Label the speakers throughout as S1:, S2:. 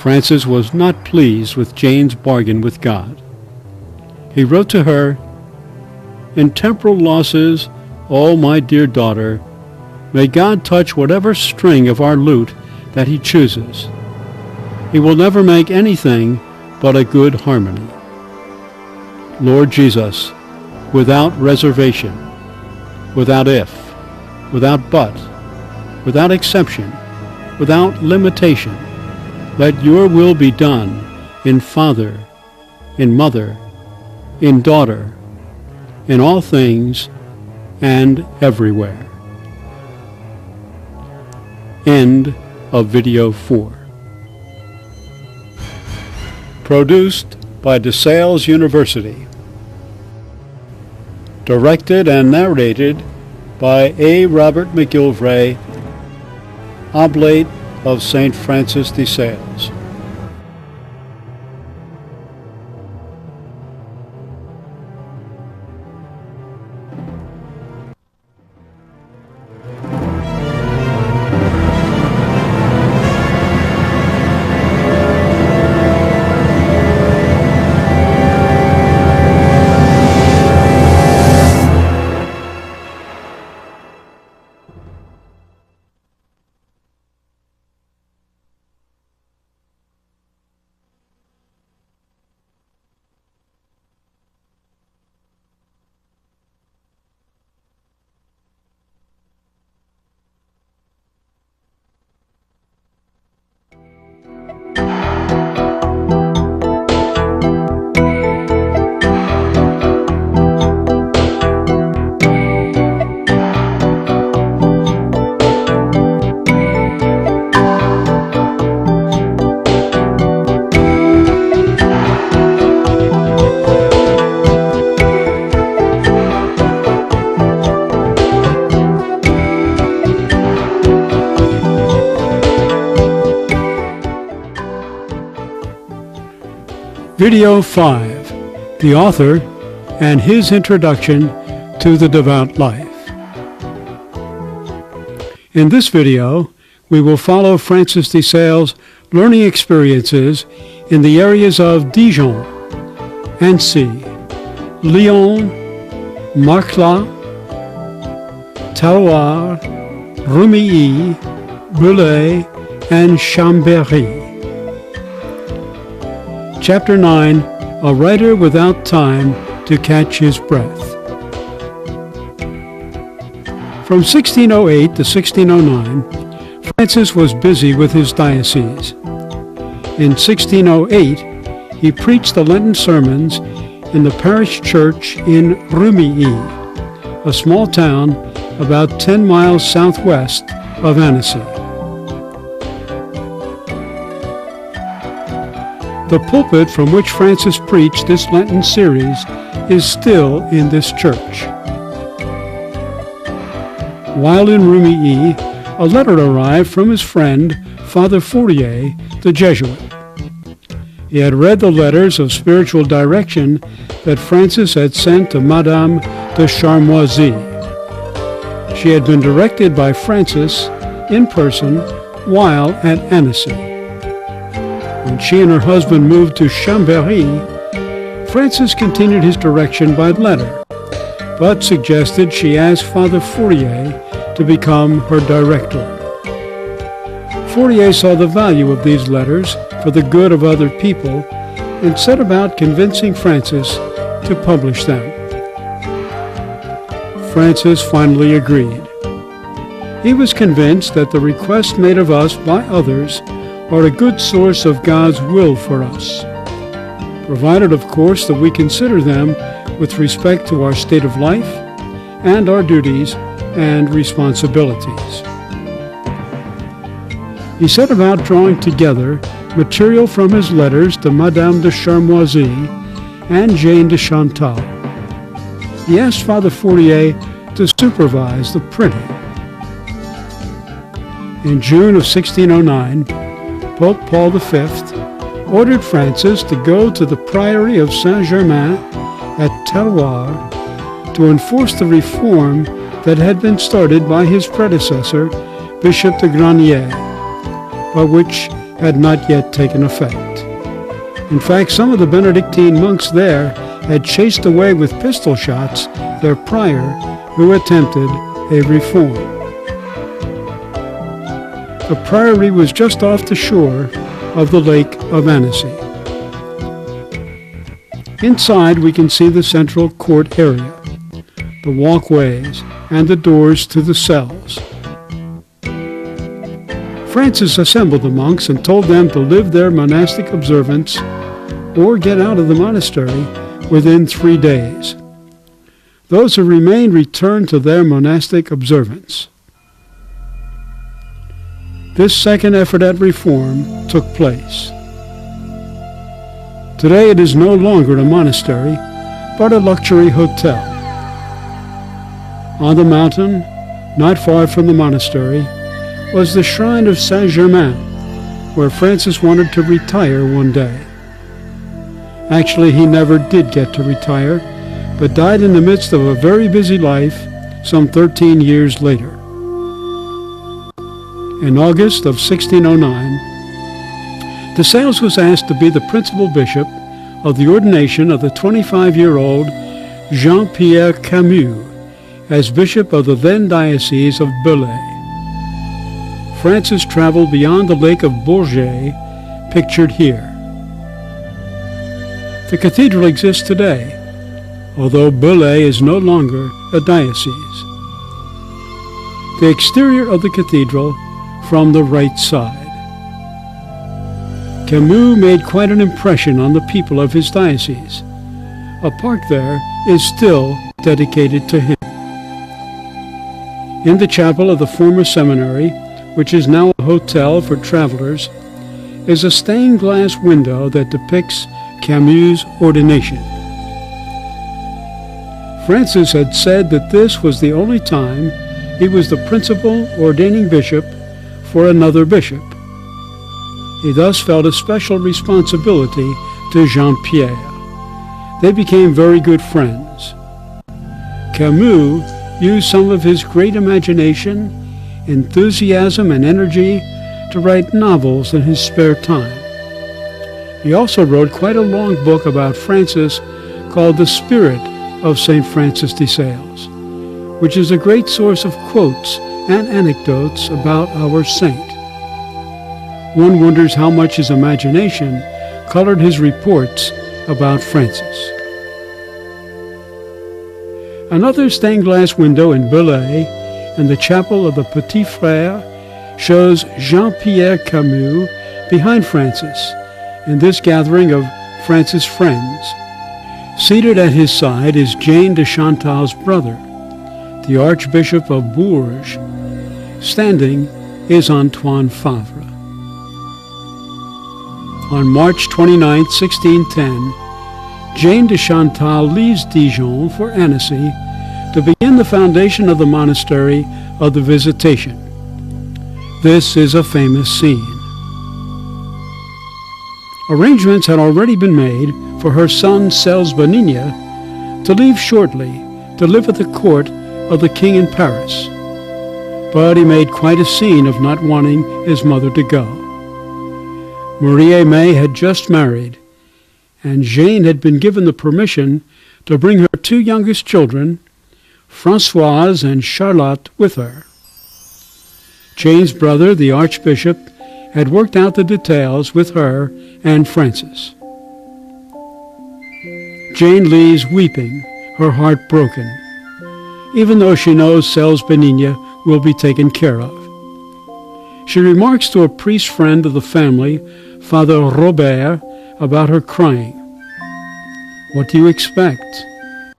S1: Francis was not pleased with Jane's bargain with God. He wrote to her, "In temporal losses, oh my dear daughter, may God touch whatever string of our lute that he chooses. He will never make anything but a good harmony. Lord Jesus, without reservation, without if, without but, without exception, without limitation, let your will be done in father, in mother, in daughter, in all things and everywhere." End of video 4. Produced by DeSales University. Directed and narrated by A. Robert McGilvray, Oblate of St. Francis de Sales. Video 5. The author and his introduction to the devout life. In this video, we will follow Francis de Sales' learning experiences in the areas of Dijon, Annecy, Lyon, Marcla, Terroir, Rumilly, Brulé, and Chambéry. Chapter 9, A Writer Without Time to Catch His Breath. From 1608 to 1609, Francis was busy with his diocese. In 1608, he preached the Lenten sermons in the parish church in Rumilly, a small town about 10 miles southwest of Annecy. The pulpit from which Francis preached this Lenten series is still in this church. While in Rumilly, a letter arrived from his friend, Father Fourier, the Jesuit. He had read the letters of spiritual direction that Francis had sent to Madame de Charmoisy. She had been directed by Francis in person while at Annecy. When she and her husband moved to Chambéry, Francis continued his direction by letter, but suggested she ask Father Fourier to become her director. Fourier saw the value of these letters for the good of other people and set about convincing Francis to publish them. Francis finally agreed. He was convinced that the requests made of us by others are a good source of God's will for us, provided, of course, that we consider them with respect to our state of life and our duties and responsibilities. He set about drawing together material from his letters to Madame de Charmoisy and Jane de Chantal. He asked Father Fourier to supervise the printing. In June of 1609, Pope Paul V ordered Francis to go to the Priory of Saint-Germain at Terroir to enforce the reform that had been started by his predecessor, Bishop de Granier, by which had not yet taken effect. In fact, some of the Benedictine monks there had chased away with pistol shots their prior who attempted a reform. The priory was just off the shore of the Lake of Annecy. Inside we can see the central court area, the walkways, and the doors to the cells. Francis assembled the monks and told them to live their monastic observance or get out of the monastery within 3 days. Those who remained returned to their monastic observance. This second effort at reform took place. Today it is no longer a monastery, but a luxury hotel. On the mountain, not far from the monastery, was the shrine of Saint-Germain, where Francis wanted to retire one day. Actually, he never did get to retire, but died in the midst of a very busy life some 13 years later. In August of 1609, de Sales was asked to be the principal bishop of the ordination of the 25-year-old Jean-Pierre Camus as bishop of the then diocese of Belley. Francis traveled beyond the lake of Bourget, pictured here. The cathedral exists today, although Belley is no longer a diocese. The exterior of the cathedral from the right side. Camus made quite an impression on the people of his diocese. A park there is still dedicated to him. In the chapel of the former seminary, which is now a hotel for travelers, is a stained glass window that depicts Camus' ordination. Francis had said that this was the only time he was the principal ordaining bishop for another bishop. He thus felt a special responsibility to Jean-Pierre. They became very good friends. Camus used some of his great imagination, enthusiasm, and energy to write novels in his spare time. He also wrote quite a long book about Francis called The Spirit of St. Francis de Sales, which is a great source of quotes and anecdotes about our saint. One wonders how much his imagination colored his reports about Francis. Another stained glass window in Belley in the chapel of the Petit Frère shows Jean-Pierre Camus behind Francis in this gathering of Francis' friends. Seated at his side is Jane de Chantal's brother, the Archbishop of Bourges. Standing is Antoine Favre. On March 29, 1610, Jane de Chantal leaves Dijon for Annecy to begin the foundation of the monastery of the Visitation. This is a famous scene. Arrangements had already been made for her son Cels Benigna to leave shortly to live at the court of the king in Paris, but he made quite a scene of not wanting his mother to go. Marie-Aimée had just married, and Jane had been given the permission to bring her 2 youngest children, Françoise and Charlotte, with her. Jane's brother, the Archbishop, had worked out the details with her and Francis. Jane leaves weeping, her heart broken, even though she knows Cels Benigna will be taken care of. She remarks to a priest friend of the family, Father Robert, about her crying. "What do you expect?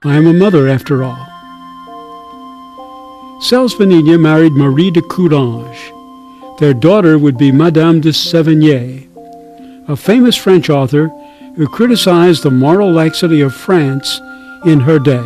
S1: I am a mother after all." Cels Benigna married Marie de Coulanges. Their daughter would be Madame de Sévigné, a famous French author who criticized the moral laxity of France in her day.